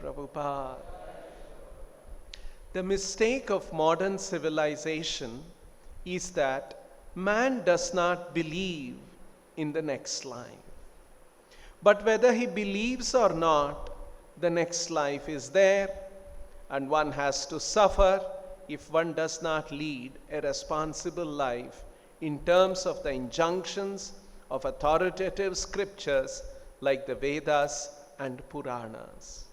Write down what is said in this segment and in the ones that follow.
Prabhupada. The mistake of modern civilization is that man does not believe in the next life. But whether he believes or not, the next life is there, and one has to suffer if one does not lead a responsible life in terms of the injunctions of authoritative scriptures like the Vedas and Puranas.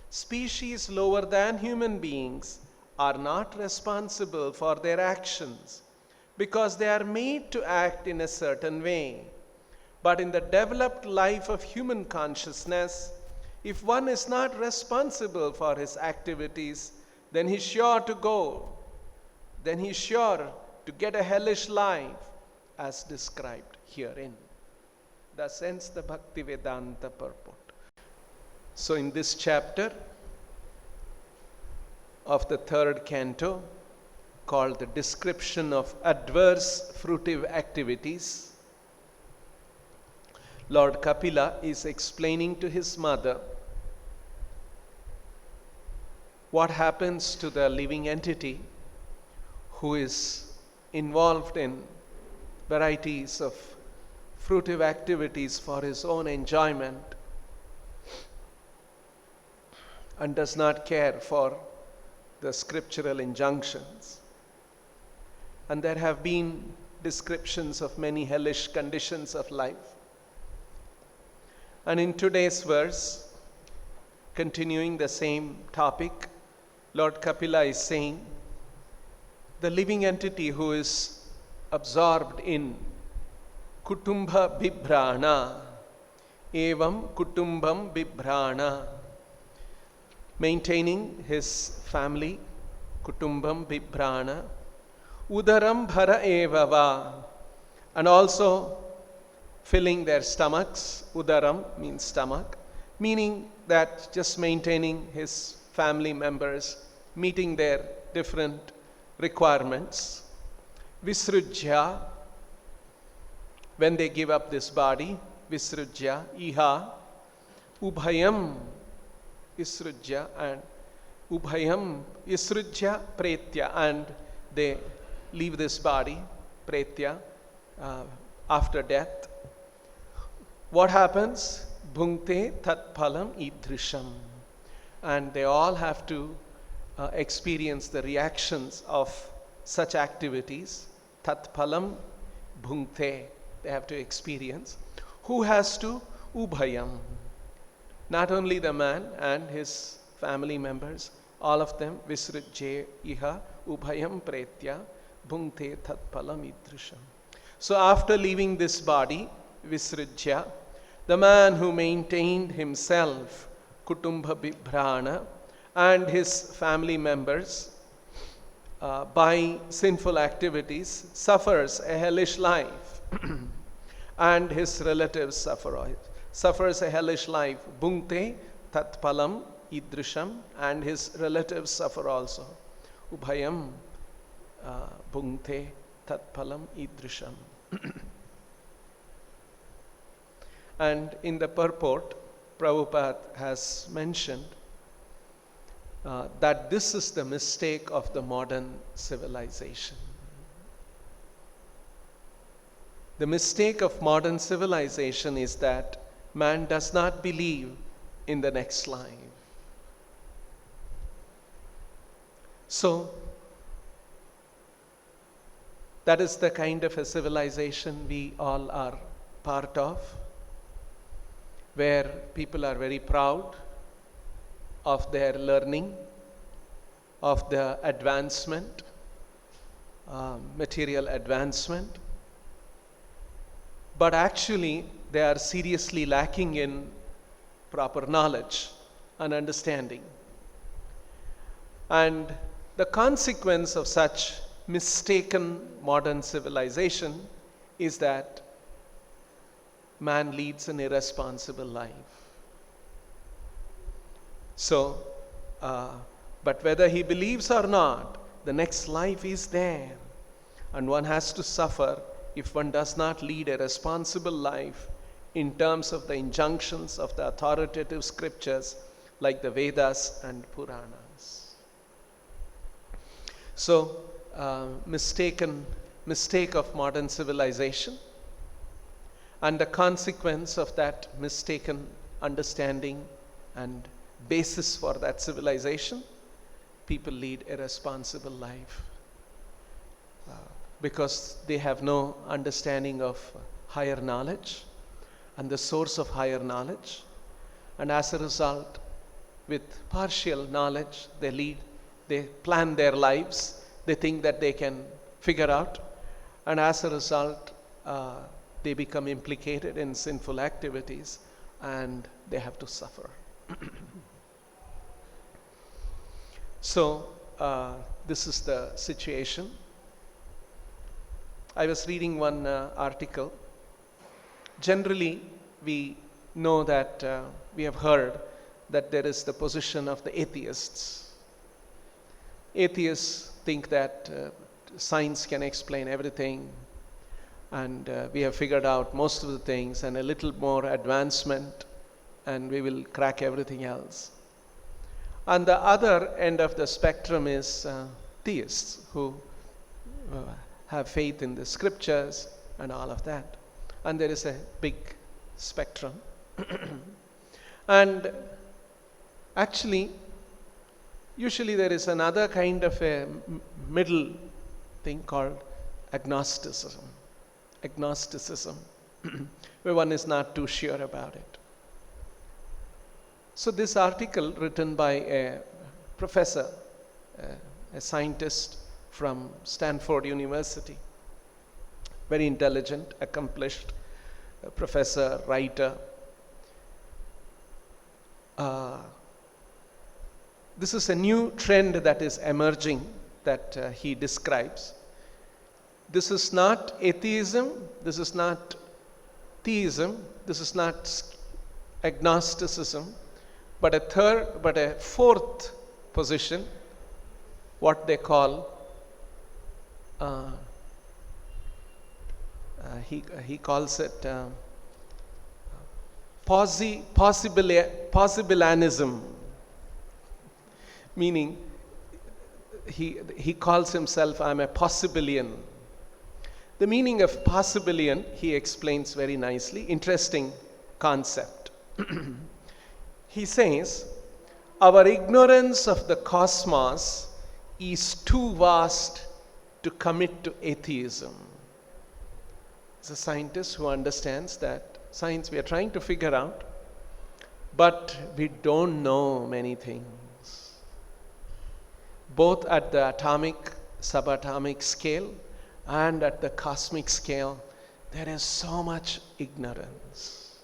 Species lower than human beings are not responsible for their actions because they are made to act in a certain way. But in the developed life of human consciousness, if one is not responsible for his activities, then he's sure to get a hellish life as described herein. Thus ends the Bhaktivedanta purport. So in this chapter of the third canto, called the Description of Adverse Fruitive Activities, Lord Kapila is explaining to his mother what happens to the living entity who is involved in varieties of fruitive activities for his own enjoyment and does not care for the scriptural injunctions. And there have been descriptions of many hellish conditions of life. And in today's verse, continuing the same topic, Lord Kapila is saying, the living entity who is absorbed in kutumbha bibhrana, evam kutumbam bibhrana, maintaining his family, kutumbam bibhrana, udaram bhara evava, and also filling their stomachs. Udaram means stomach, meaning that just maintaining his family members, meeting their different requirements. Visrujya, when they give up this body, visrujya, iha, ubhayam, isrujya, and ubhayam, isrujya, pretya, and they leave this body, pretya, after death. What happens? Bhunkte tat phalam idrisham. And they all have to experience the reactions of such activities. Tat phalam bhunkte. They have to experience. Who has to? Ubhayam. Not only the man and his family members, all of them. Visrujye iha ubhayam pretya bhunkte tat phalam idrisham. So after leaving this body, Visrujya, the man who maintained himself, Kutumbha Bibhrana, and his family members by sinful activities, suffers a hellish life. And his relatives suffers a hellish life. Bhunkte tat phalam idrisham, and his relatives suffer also. Ubhayam bhunkte tat phalam idrisham. And in the purport, Prabhupada has mentioned that this is the mistake of the modern civilization. The mistake of modern civilization is that man does not believe in the next life. So, that is the kind of a civilization we all are part of, where people are very proud of their learning, of the advancement, material advancement, but actually they are seriously lacking in proper knowledge and understanding. And the consequence of such mistaken modern civilization is that man leads an irresponsible life. So, but whether he believes or not, the next life is there, and one has to suffer if one does not lead a responsible life in terms of the injunctions of the authoritative scriptures like the Vedas and Puranas. So, mistake of modern civilization, and the consequence of that mistaken understanding and basis for that civilization, people lead a irresponsible life because they have no understanding of higher knowledge and the source of higher knowledge, and as a result, with partial knowledge, they plan their lives, they think that they can figure out, and as a result, they become implicated in sinful activities and they have to suffer. So, this is the situation. I was reading one article. Generally, we know that we have heard that there is the position of the atheists. Atheists think that science can explain everything, and we have figured out most of the things, and a little more advancement and we will crack everything else. On the other end of the spectrum is theists who have faith in the scriptures and all of that. And there is a big spectrum. And actually, usually there is another kind of a middle thing called agnosticism. Agnosticism, where one is not too sure about it. So this article written by a professor, a scientist from Stanford University, very intelligent, accomplished professor, writer. This is a new trend that is emerging that he describes. This is not atheism, this is not theism, this is not agnosticism, but a fourth position, what they call, he calls it possibilanism, meaning he calls himself, I'm a possibilian. The meaning of possibilian, he explains very nicely, interesting concept. He says, our ignorance of the cosmos is too vast to commit to atheism. He's a scientist who understands that science we are trying to figure out, but we don't know many things. Both at the atomic, subatomic scale and at the cosmic scale, there is so much ignorance.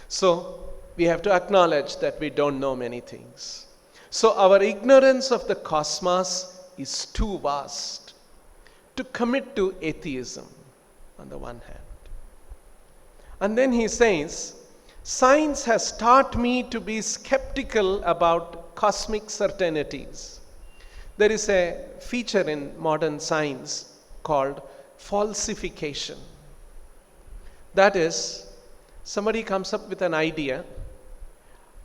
So, we have to acknowledge that we don't know many things. So our ignorance of the cosmos is too vast to commit to atheism on the one hand. And then he says, science has taught me to be skeptical about cosmic certainties. There is a feature in modern science called falsification. That is, somebody comes up with an idea,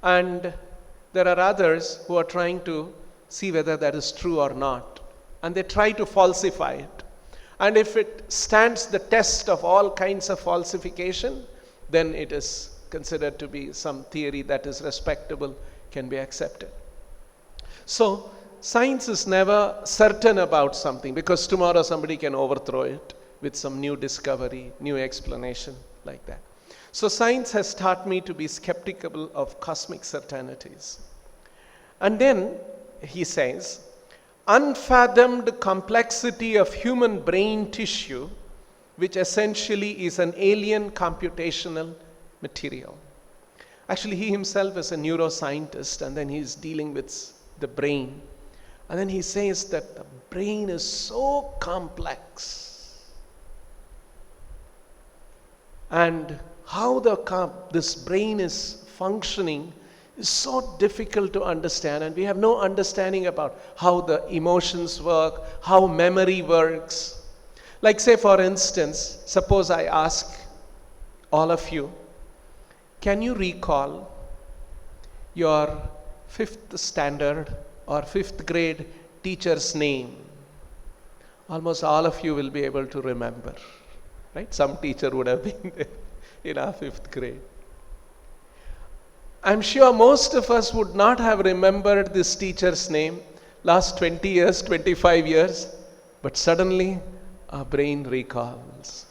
and there are others who are trying to see whether that is true or not. And they try to falsify it. And if it stands the test of all kinds of falsification, then it is considered to be some theory that is respectable, can be accepted. So, science is never certain about something, because tomorrow somebody can overthrow it with some new discovery, new explanation like that. So science has taught me to be skeptical of cosmic certainties. And then he says, unfathomed complexity of human brain tissue, which essentially is an alien computational material. Actually, he himself is a neuroscientist, and then he's dealing with the brain. And then he says that the brain is so complex. And how this brain is functioning is so difficult to understand, and we have no understanding about how the emotions work, how memory works. Like, say for instance, suppose I ask all of you, can you recall your fifth standard or fifth grade teacher's name, almost all of you will be able to remember, right? Some teacher would have been there in our fifth grade. I'm sure most of us would not have remembered this teacher's name last 20 years, 25 years, but suddenly our brain recalls.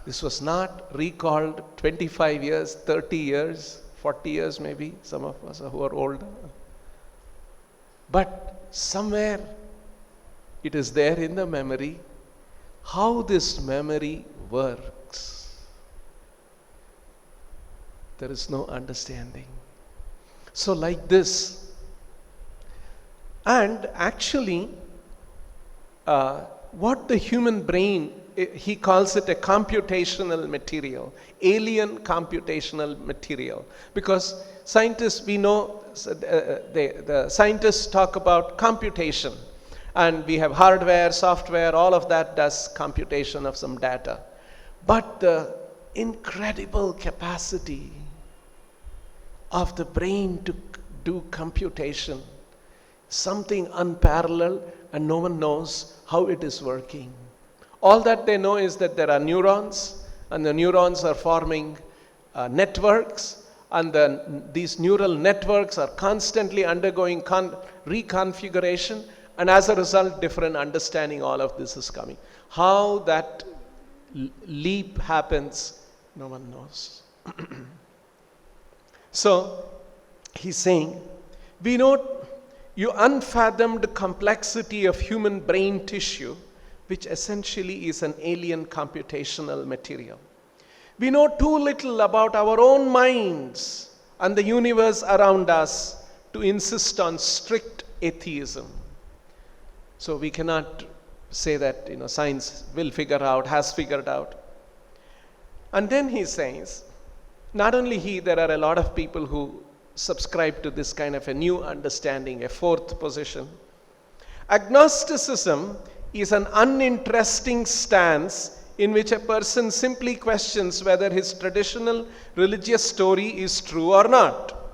This was not recalled 25 years, 30 years, 40 years maybe, some of us who are older. But somewhere it is there in the memory. How this memory works, there is no understanding. So like this, and actually what the human brain, he calls it a computational material, alien computational material, because scientists, we know, the scientists talk about computation, and we have hardware, software, all of that does computation of some data. But the incredible capacity of the brain to do computation, something unparalleled, and no one knows how it is working. All that they know is that there are neurons, and the neurons are forming networks, and these neural networks are constantly undergoing reconfiguration, and as a result, different understanding, all of this is coming. How that leap happens, no one knows. So, he's saying, we know you unfathomed complexity of human brain tissue, which essentially is an alien computational material. We know too little about our own minds and the universe around us to insist on strict atheism. So we cannot say that science will figure out, has figured out. And then he says, not only he, there are a lot of people who subscribe to this kind of a new understanding, a fourth position. Agnosticism is an uninteresting stance in which a person simply questions whether his traditional religious story is true or not.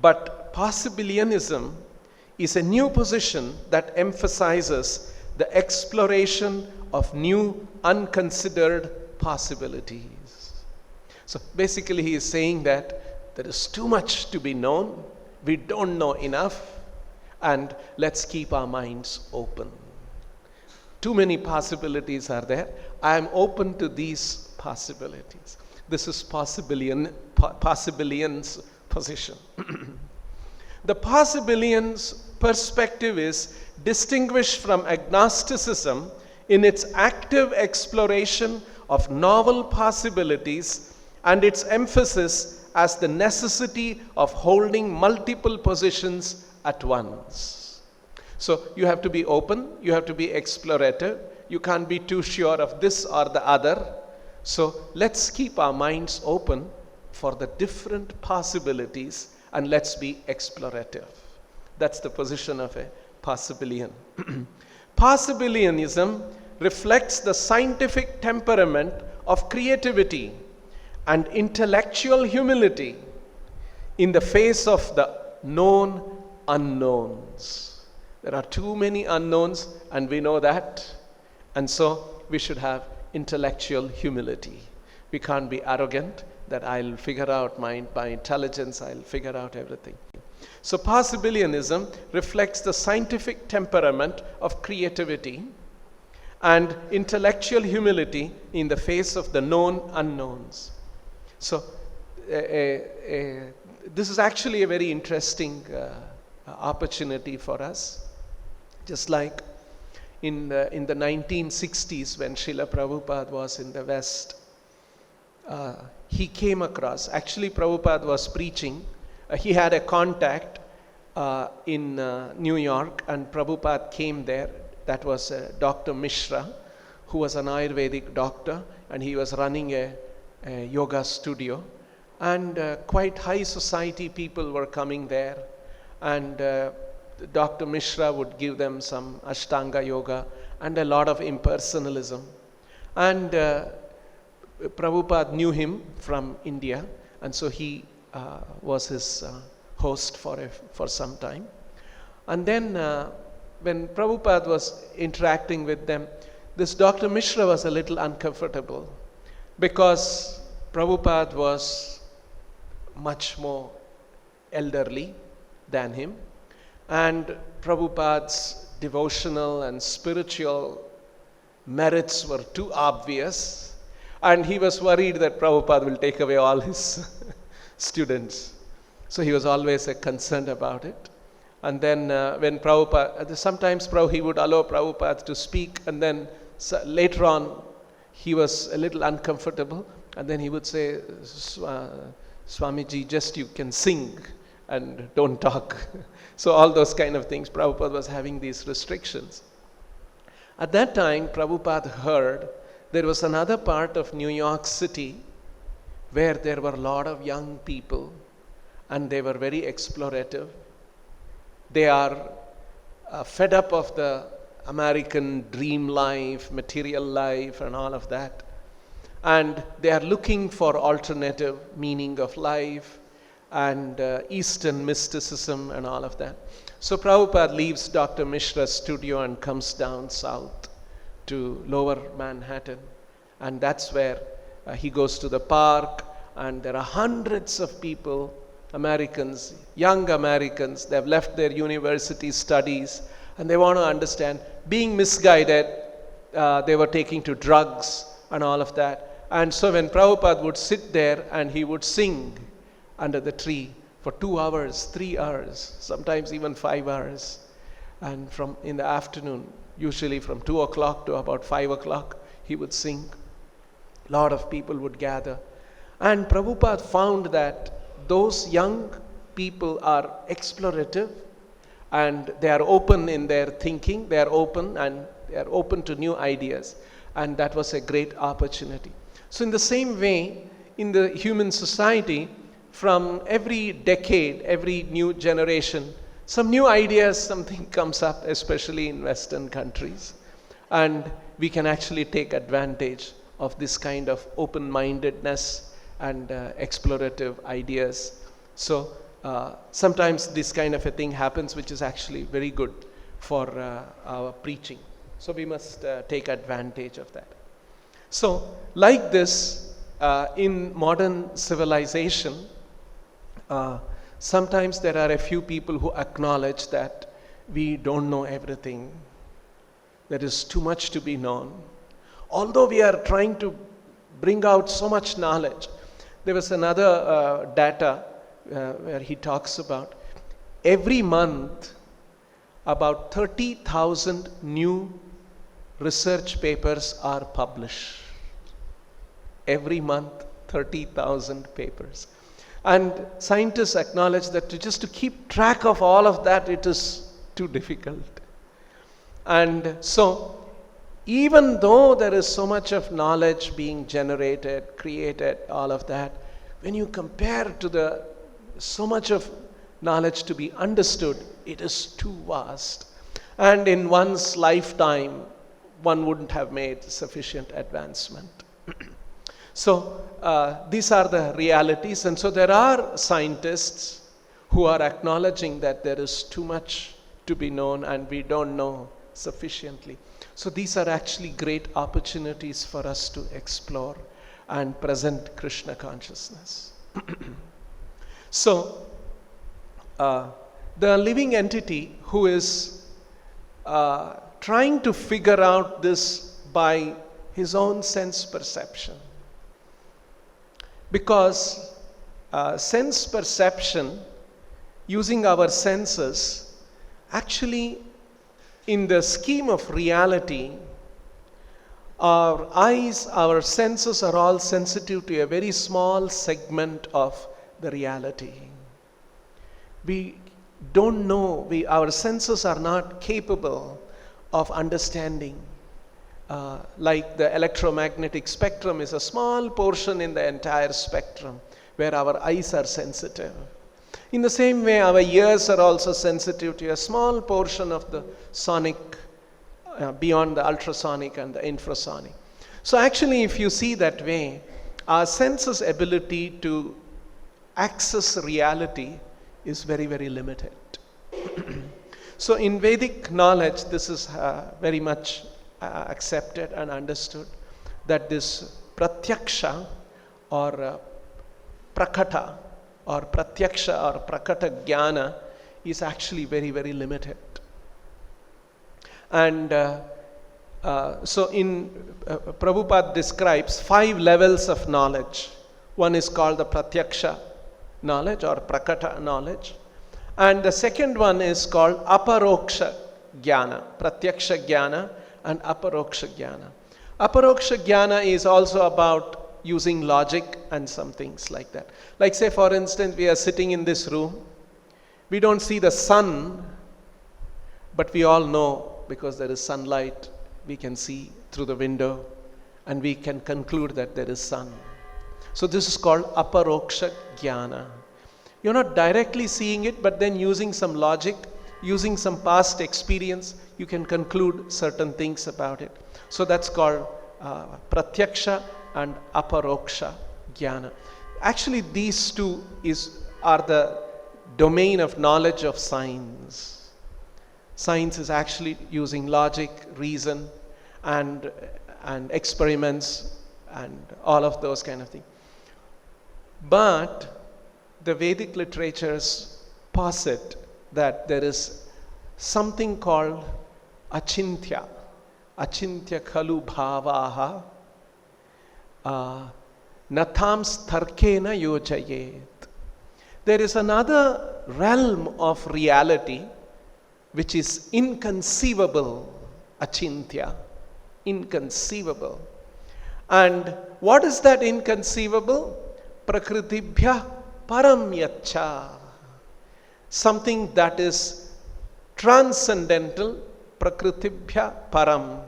But possibilianism is a new position that emphasizes the exploration of new unconsidered possibilities. So basically he is saying that there is too much to be known, we don't know enough, and let's keep our minds open. Too many possibilities are there. I am open to these possibilities. This is possibilian's position. The possibilian's perspective is distinguished from agnosticism in its active exploration of novel possibilities and its emphasis as the necessity of holding multiple positions at once. So you have to be open, you have to be explorative, you can't be too sure of this or the other. So let's keep our minds open for the different possibilities and let's be explorative. That's the position of a possibilian. Possibilianism reflects the scientific temperament of creativity and intellectual humility in the face of the known unknowns. There are too many unknowns, and we know that. And so we should have intellectual humility. We can't be arrogant that I'll figure out by intelligence, I'll figure out everything. So possibilianism reflects the scientific temperament of creativity and intellectual humility in the face of the known unknowns. So this is actually a very interesting opportunity for us. Just like in the 1960s when Srila Prabhupada was in the West, he came across, actually Prabhupada was preaching, he had a contact in New York, and Prabhupada came there. That was Dr. Mishra, who was an Ayurvedic doctor, and he was running a yoga studio. And quite high society people were coming there, and Dr. Mishra would give them some Ashtanga yoga and a lot of impersonalism. And Prabhupada knew him from India, and so he was his host for some time. And then when Prabhupada was interacting with them, this Dr. Mishra was a little uncomfortable because Prabhupada was much more elderly than him, and Prabhupada's devotional and spiritual merits were too obvious, and he was worried that Prabhupada will take away all his students. So he was always concerned about it. And then when Prabhupada, sometimes he would allow Prabhupada to speak, and then later on he was a little uncomfortable, and then he would say, Swamiji, just you can sing and don't talk. So all those kind of things, Prabhupada was having these restrictions. At that time, Prabhupada heard there was another part of New York City where there were a lot of young people, and they were very explorative. They are fed up of the American dream life, material life, and all of that. And they are looking for alternative meaning of life and Eastern mysticism and all of that. So Prabhupada leaves Dr. Mishra's studio and comes down south to Lower Manhattan. And that's where he goes to the park, and there are hundreds of people, Americans, young Americans. They have left their university studies and they want to understand. Being misguided, they were taking to drugs and all of that. And so when Prabhupada would sit there and he would sing under the tree for 2 hours, 3 hours, sometimes even 5 hours. And from in the afternoon, usually from 2 o'clock to about 5 o'clock, he would sing. A lot of people would gather. And Prabhupada found that those young people are explorative, and they are open in their thinking, they are open, and they are open to new ideas. And that was a great opportunity. So in the same way, in the human society, from every decade, every new generation, some new ideas, something comes up, especially in Western countries. And we can actually take advantage of this kind of open-mindedness and explorative ideas. So sometimes this kind of a thing happens, which is actually very good for our preaching. So we must take advantage of that. So like this, in modern civilization, sometimes there are a few people who acknowledge that we don't know everything. There is too much to be known. Although we are trying to bring out so much knowledge, there was another data where he talks about every month about 30,000 new research papers are published. Every month, 30,000 papers. And scientists acknowledge that just to keep track of all of that, it is too difficult. And so, even though there is so much of knowledge being generated, created, all of that, when you compare to so much of knowledge to be understood, it is too vast. And in one's lifetime, one wouldn't have made sufficient advancement. So these are the realities. And so there are scientists who are acknowledging that there is too much to be known and we don't know sufficiently. So these are actually great opportunities for us to explore and present Krishna consciousness. So the living entity who is trying to figure out this by his own sense perception. Because sense perception, using our senses, actually in the scheme of reality, our eyes, our senses are all sensitive to a very small segment of the reality. We don't know, our senses are not capable of understanding. Like the electromagnetic spectrum is a small portion in the entire spectrum where our eyes are sensitive. In the same way, our ears are also sensitive to a small portion of the sonic, beyond the ultrasonic and the infrasonic. So actually, if you see that way, our senses' ability to access reality is very, very limited. So in Vedic knowledge, this is very much accepted and understood, that this pratyaksha or prakata or pratyaksha or prakata jnana is actually very, very limited. And so in Prabhupada describes 5 levels of knowledge. One is called the pratyaksha knowledge or prakata knowledge. And the second one is called aparoksha jnana, pratyaksha jnana and aparoksha jnana. Aparoksha jnana is also about using logic and some things like that. Like say for instance, we are sitting in this room, we don't see the sun, but we all know because there is sunlight, we can see through the window and we can conclude that there is sun. So this is called aparoksha jnana. You're not directly seeing it, but then using some logic, using some past experience, you can conclude certain things about it. So that's called pratyaksha and aparoksha jnana. Actually, these two are the domain of knowledge of science. Science is actually using logic, reason, and experiments, and all of those kind of things. But the Vedic literatures posit that there is something called achintya. Achintya khalu bhavaha natams tarkena yojayet. There is another realm of reality which is inconceivable, achintya, inconceivable. And what is that inconceivable? Prakritibhya param yacha. Something that is transcendental, prakritibhya param.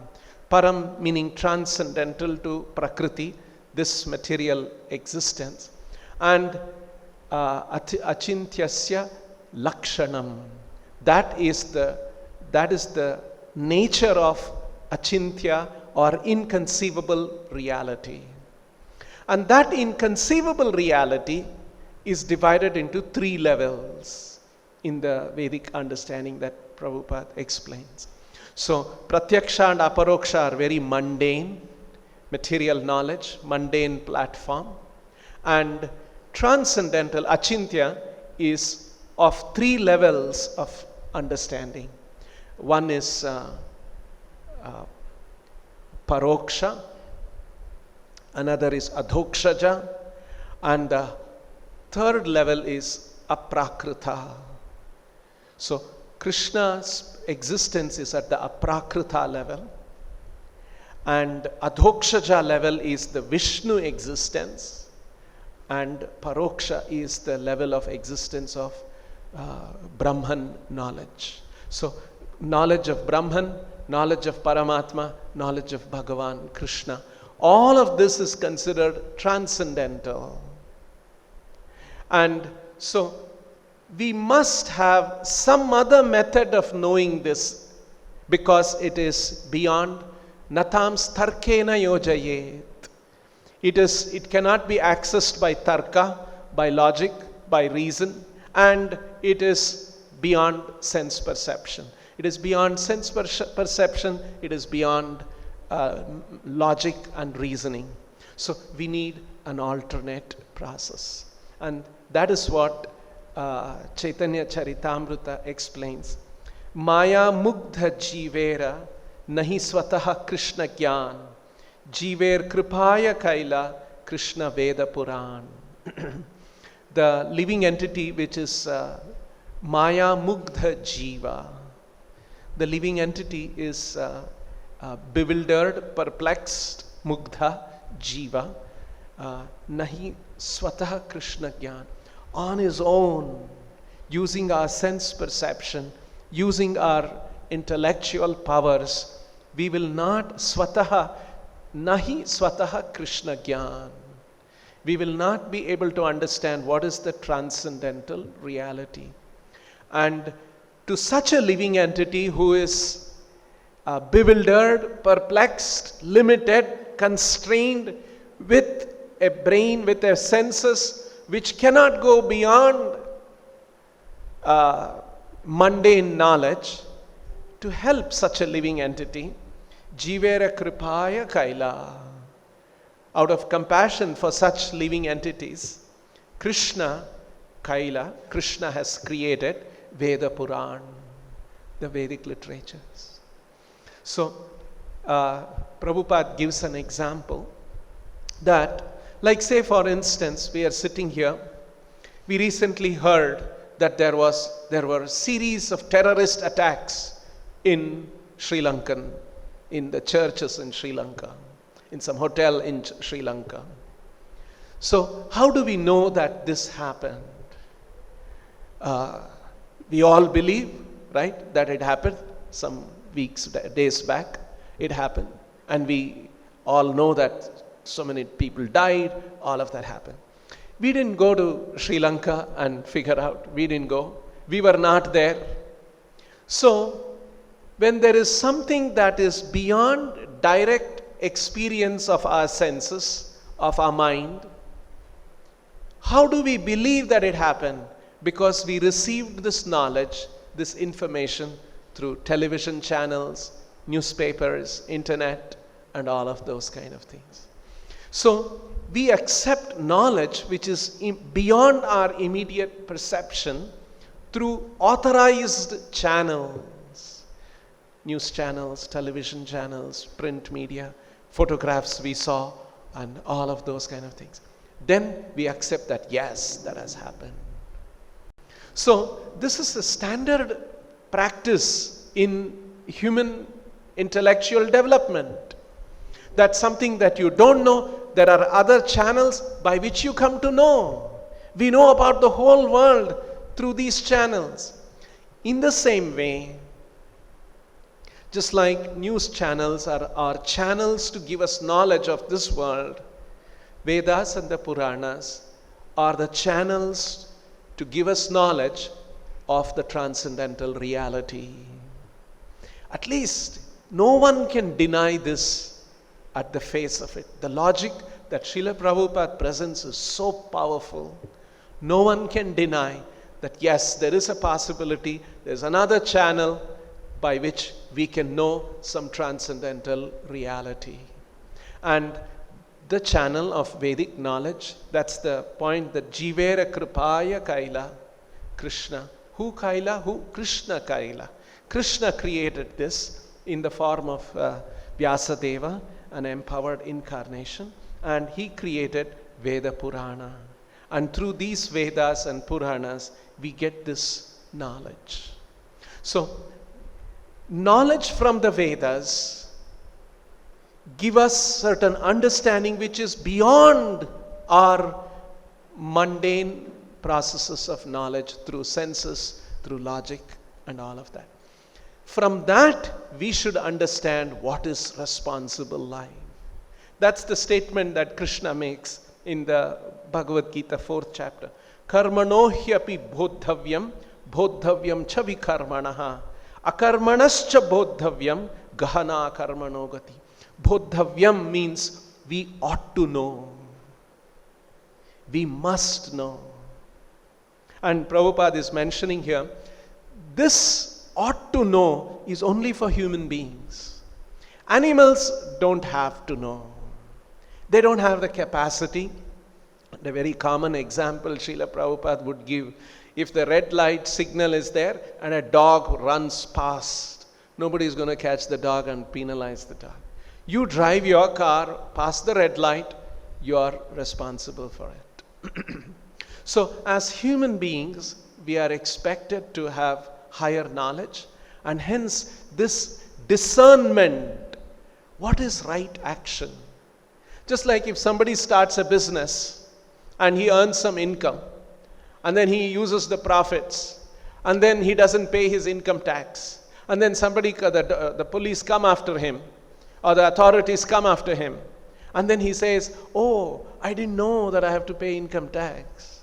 Param meaning transcendental to prakriti, this material existence. And achintyasya lakshanam. That is the nature of achintya or inconceivable reality. And that inconceivable reality is divided into 3 levels in the Vedic understanding that Prabhupada explains. So pratyaksha and aparoksha are very mundane, material knowledge, mundane platform. And transcendental achintya is of 3 levels of understanding. One is paroksha, another is adhokshaja, and the third level is aprakrita. So Krishna's existence is at the aprakrita level, and adhokshaja level is the Vishnu existence, and paroksha is the level of existence of Brahman knowledge. So knowledge of Brahman, knowledge of Paramatma, knowledge of Bhagavan, Krishna, all of this is considered transcendental. And so we must have some other method of knowing this, because it is beyond natams tarkena yojayet. It cannot be accessed by tarka, by logic, by reason, and it is beyond sense perception. It is beyond sense perception, it is beyond logic and reasoning. So we need an alternate process. And that is what Chaitanya Charitamrita explains. Maya mugdha jivera nahi swataha Krishna gyan, jiver kripaya kaila Krishna Veda Puran. The living entity which is Maya mugdha jiva. The living entity is bewildered, perplexed, mugdha, jiva, nahi swataha Krishna gyan. On his own, using our sense perception, using our intellectual powers, we will not swataha, nahi swataha Krishna gyan. We will not be able to understand what is the transcendental reality. And to such a living entity who is bewildered, perplexed, limited, constrained with a brain, with their senses, which cannot go beyond mundane knowledge to help such a living entity. Jivera kripaya kaila. Out of compassion for such living entities, Krishna has created Veda Puran, the Vedic literatures. So, Prabhupada gives an example that, like say for instance, we are sitting here, we recently heard that there were a series of terrorist attacks in Sri Lankan, in the churches in Sri Lanka, in some hotel in Sri Lanka. So how do we know that this happened? We all believe, right, that it happened some days back. It happened. And we all know that so many people died, all of that happened. We didn't go to Sri Lanka and figure out. We didn't go. We were not there. So, when there is something that is beyond direct experience of our senses, of our mind, how do we believe that it happened? Because we received this knowledge, this information through television channels, newspapers, internet, and all of those kind of things. So, we accept knowledge which is beyond our immediate perception through authorized channels, news channels, television channels, print media, photographs we saw, and all of those kind of things. Then we accept that, yes, that has happened. So, this is a standard practice in human intellectual development. That's something that you don't know. There are other channels by which you come to know. We know about the whole world through these channels. In the same way, just like news channels are channels to give us knowledge of this world, Vedas and the Puranas are the channels to give us knowledge of the transcendental reality. At least no one can deny this at the face of it. The logic that Srila Prabhupada presents is so powerful. No one can deny that yes, there is a possibility, there's another channel by which we can know some transcendental reality. And the channel of Vedic knowledge, that's the point that Jivera Kripaya Kaila, Krishna. Who Kaila? Who? Krishna Kaila. Krishna created this in the form of Vyasadeva, an empowered incarnation, and he created Veda Purana. And through these Vedas and Puranas, we get this knowledge. So, knowledge from the Vedas give us certain understanding which is beyond our mundane processes of knowledge through senses, through logic, and all of that. From that, we should understand what is responsible life. That's the statement that Krishna makes in the Bhagavad Gita, 4th chapter. Karmano hyapi bodhavyam, bodhavyam cha vikarmanaha, akarmanascha bodhavyam, gahana karmano gati. Bodhavyam means we ought to know. We must know. And Prabhupada is mentioning here, this ought to know is only for human beings. Animals don't have to know. They don't have the capacity. The very common example Srila Prabhupada would give, if the red light signal is there and a dog runs past, nobody is going to catch the dog and penalize the dog. You drive your car past the red light, you are responsible for it. So as human beings, we are expected to have higher knowledge, and hence this discernment, what is right action. Just like if somebody starts a business and he earns some income and then he uses the profits and then he doesn't pay his income tax, and then the police come after him or the authorities come after him, and then he says, oh, I didn't know that I have to pay income tax.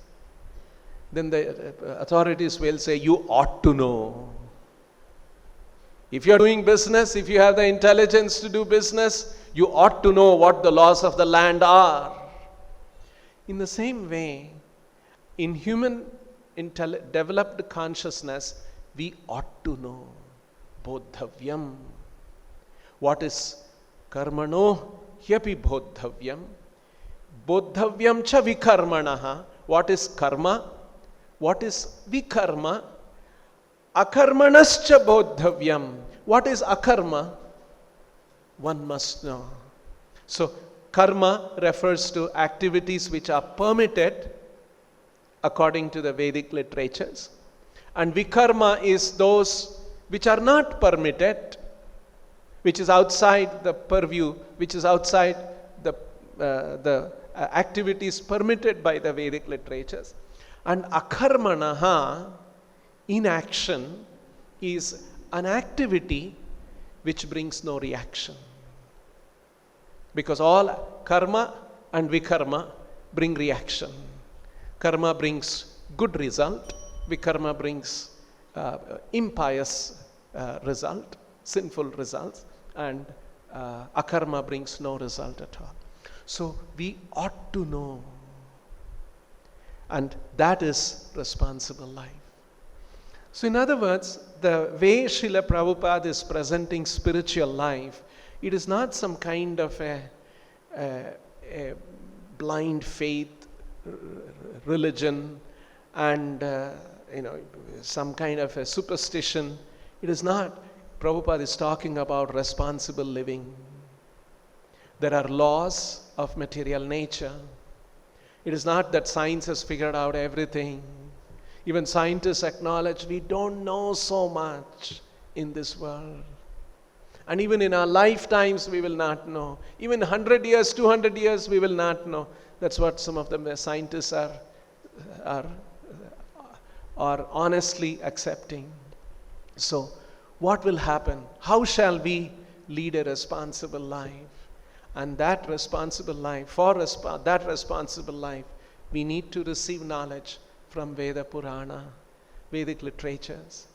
Then the authorities will say, you ought to know. If you're doing business, if you have the intelligence to do business, you ought to know what the laws of the land are. In the same way, In human developed consciousness, we ought to know bodhavyam. What is karmano hyapi bodhavyam? Bodhavyam cha vikarmanaha. What is karma? What is vikarma? Akarmanascha bodhavyam. What is akarma? One must know. So, karma refers to activities which are permitted according to the Vedic literatures. And vikarma is those which are not permitted, which is outside the purview, which is outside the activities permitted by the Vedic literatures. And akarmanaha, inaction, is an activity which brings no reaction. Because all karma and vikarma bring reaction. Karma brings good result, vikarma brings impious result, sinful results, and akarma brings no result at all. So we ought to know, and that is responsible life. So in other words, the way Srila Prabhupada is presenting spiritual life, it is not some kind of a blind faith religion and some kind of a superstition. It is not. Prabhupada is talking about responsible living. There are laws of material nature. It is not that science has figured out everything. Even scientists acknowledge we don't know so much in this world. And even in our lifetimes we will not know. Even 100 years, 200 years we will not know. That's what some of the scientists are honestly accepting. So what will happen? How shall we lead a responsible life? And that responsible life, that responsible life, we need to receive knowledge from Veda Purana, Vedic literatures.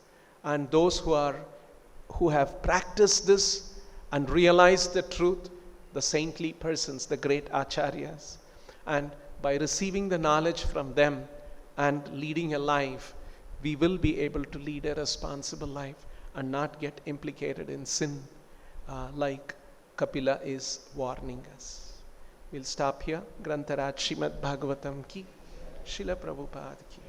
And those who have practiced this and realized the truth, the saintly persons, the great acharyas. And by receiving the knowledge from them and leading a life, we will be able to lead a responsible life and not get implicated in sin, like Kapila is warning us. We'll stop here. Grantaraj Srimad Bhagavatam ki, Srila Prabhupada ki.